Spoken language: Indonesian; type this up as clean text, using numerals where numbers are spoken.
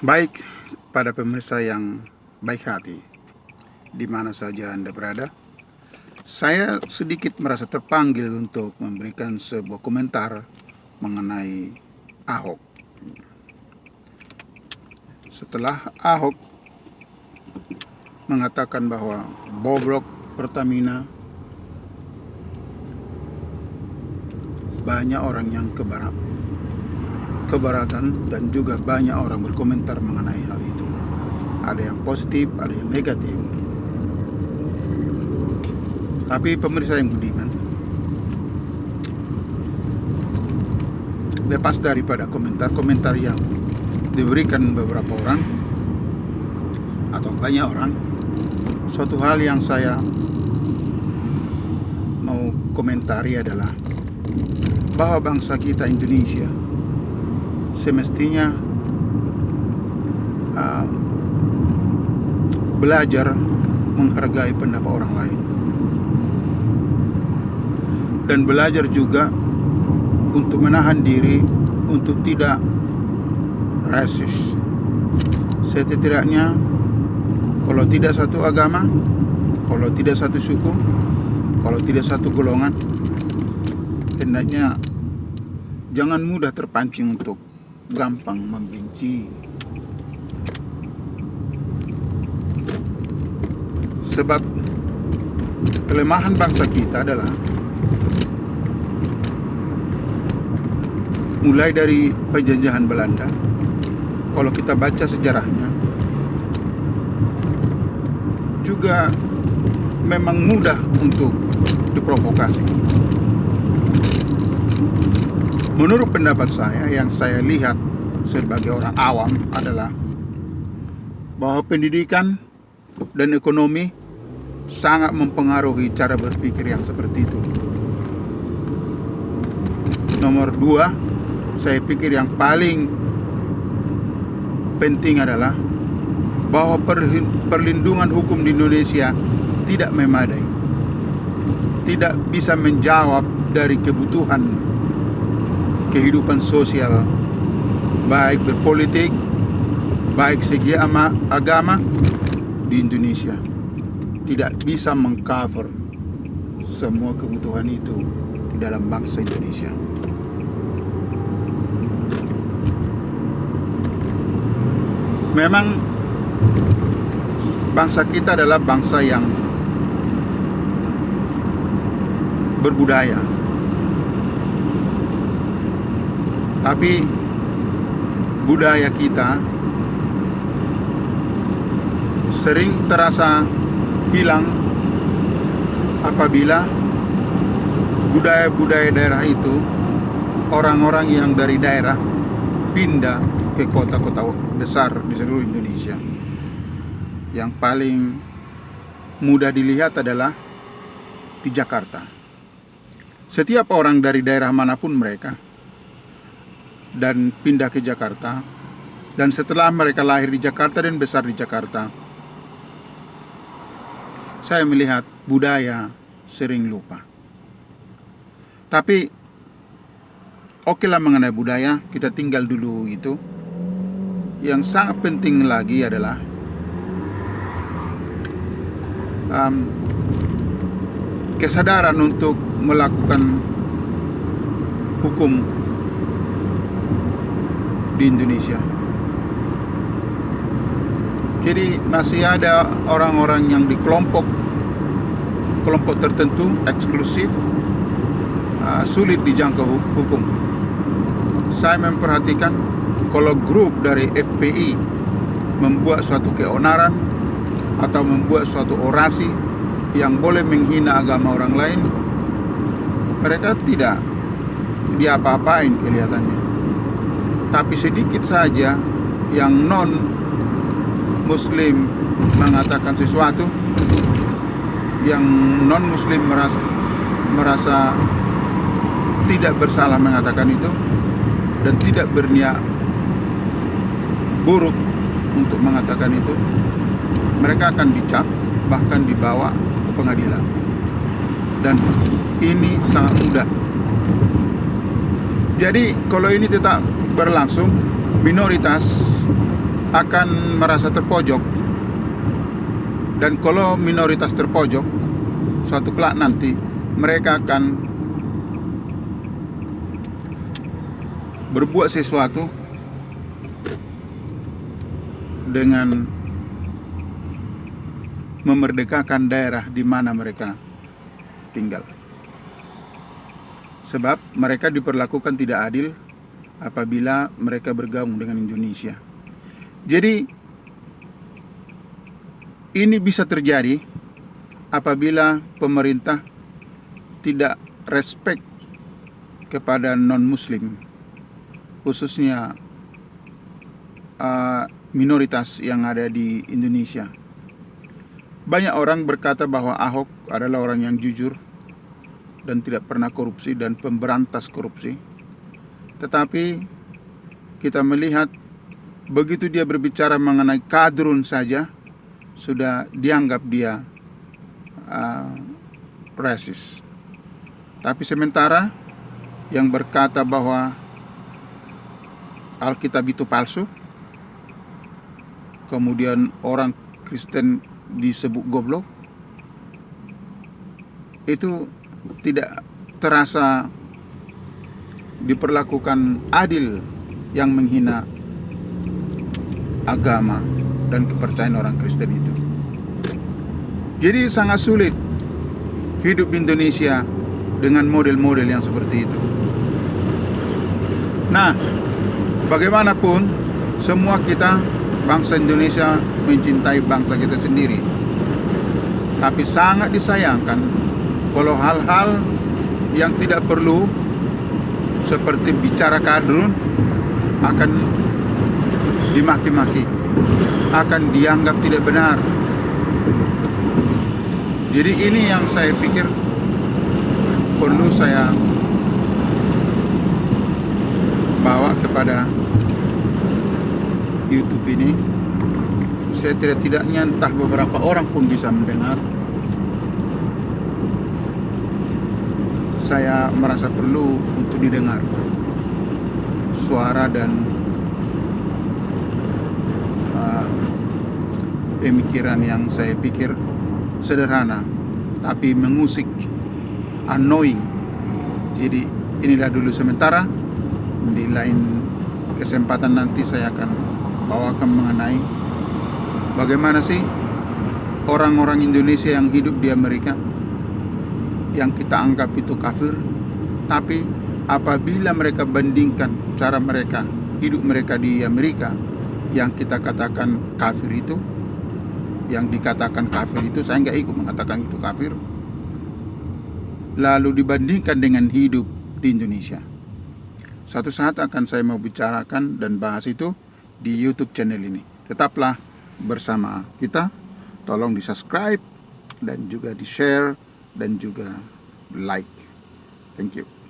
Baik, pada pemirsa yang baik hati, di mana saja Anda berada, saya sedikit merasa terpanggil untuk memberikan sebuah komentar mengenai Ahok. Setelah Ahok mengatakan bahwa bobrok Pertamina, banyak orang yang keberatan dan juga banyak orang berkomentar mengenai hal itu. Ada yang positif, ada yang negatif. Tapi pemirsa yang budiman, lepas daripada komentar-komentar yang diberikan beberapa orang atau banyak orang, suatu hal yang saya mau komentari adalah bahwa bangsa kita Indonesia semestinya belajar menghargai pendapat orang lain dan belajar juga untuk menahan diri untuk tidak rasis. Setidaknya kalau tidak satu agama, kalau tidak satu suku, kalau tidak satu golongan, hendaknya jangan mudah terpancing untuk gampang membenci. Sebab kelemahan bangsa kita adalah mulai dari penjajahan Belanda. Kalau kita baca sejarahnya, juga memang mudah untuk diprovokasi. Menurut pendapat saya, yang saya lihat sebagai orang awam adalah bahwa pendidikan dan ekonomi sangat mempengaruhi cara berpikir yang seperti itu. Nomor dua, saya pikir yang paling penting adalah bahwa perlindungan hukum di Indonesia tidak memadai, tidak bisa menjawab dari kebutuhan kehidupan sosial, baik berpolitik, baik segi agama di Indonesia. Tidak bisa mengcover semua kebutuhan itu di dalam bangsa Indonesia. Memang bangsa kita adalah bangsa yang berbudaya, tapi budaya kita sering terasa hilang apabila budaya-budaya daerah itu, orang-orang yang dari daerah pindah ke kota-kota besar di seluruh Indonesia. Yang paling mudah dilihat adalah di Jakarta. Setiap orang dari daerah manapun mereka dan pindah ke Jakarta, dan setelah mereka lahir di Jakarta dan besar di Jakarta, saya melihat budaya sering lupa. Tapi oke lah, mengenai budaya kita tinggal dulu itu. Yang sangat penting lagi adalah kesadaran untuk melakukan hukum di Indonesia. Jadi masih ada orang-orang yang di kelompok tertentu eksklusif, sulit dijangkau hukum. Saya memperhatikan kalau grup dari FPI membuat suatu keonaran atau membuat suatu orasi yang boleh menghina agama orang lain, mereka tidak diapa-apain kelihatannya. Tapi sedikit saja yang non-Muslim mengatakan sesuatu, yang non-Muslim merasa tidak bersalah mengatakan itu dan tidak berniat buruk untuk mengatakan itu, mereka akan dicap, bahkan dibawa ke pengadilan. Dan ini sangat mudah. Jadi kalau ini tetap berlangsung, minoritas akan merasa terpojok. Dan kalau minoritas terpojok, suatu kelak nanti mereka akan berbuat sesuatu dengan memerdekakan daerah di mana mereka tinggal. Sebab mereka diperlakukan tidak adil apabila mereka bergabung dengan Indonesia. Jadi ini bisa terjadi apabila pemerintah tidak respect kepada non-muslim, khususnya minoritas yang ada di Indonesia. Banyak orang berkata bahwa Ahok adalah orang yang jujur dan tidak pernah korupsi dan pemberantas korupsi. Tetapi kita melihat begitu dia berbicara mengenai kadrun saja, sudah dianggap dia rasis. Tapi sementara yang berkata bahwa Alkitab itu palsu, kemudian orang Kristen disebut goblok, itu tidak terasa diperlakukan adil, yang menghina agama dan kepercayaan orang Kristen itu. Jadi sangat sulit hidup di Indonesia dengan model-model yang seperti itu. Nah, bagaimanapun semua kita bangsa Indonesia mencintai bangsa kita sendiri. Tapi sangat disayangkan kalau hal-hal yang tidak perlu seperti bicara kadrun akan dimaki-maki, akan dianggap tidak benar. Jadi ini yang saya pikir perlu saya bawa kepada YouTube ini. Saya tidak-tidaknya entah beberapa orang pun bisa mendengar. Saya merasa perlu untuk didengar suara dan pemikiran yang saya pikir sederhana tapi mengusik, annoying. Jadi inilah dulu sementara. Di lain kesempatan nanti saya akan bawakan mengenai bagaimana sih orang-orang Indonesia yang hidup di Amerika, yang kita anggap itu kafir, tapi apabila mereka bandingkan cara mereka hidup mereka di Amerika, yang kita katakan kafir itu, yang dikatakan kafir itu, saya nggak ikut mengatakan itu kafir, lalu dibandingkan dengan hidup di Indonesia. Suatu saat akan saya mau bicarakan dan bahas itu di YouTube channel ini. Tetaplah bersama kita. Tolong di subscribe dan juga di share dan juga like. Thank you.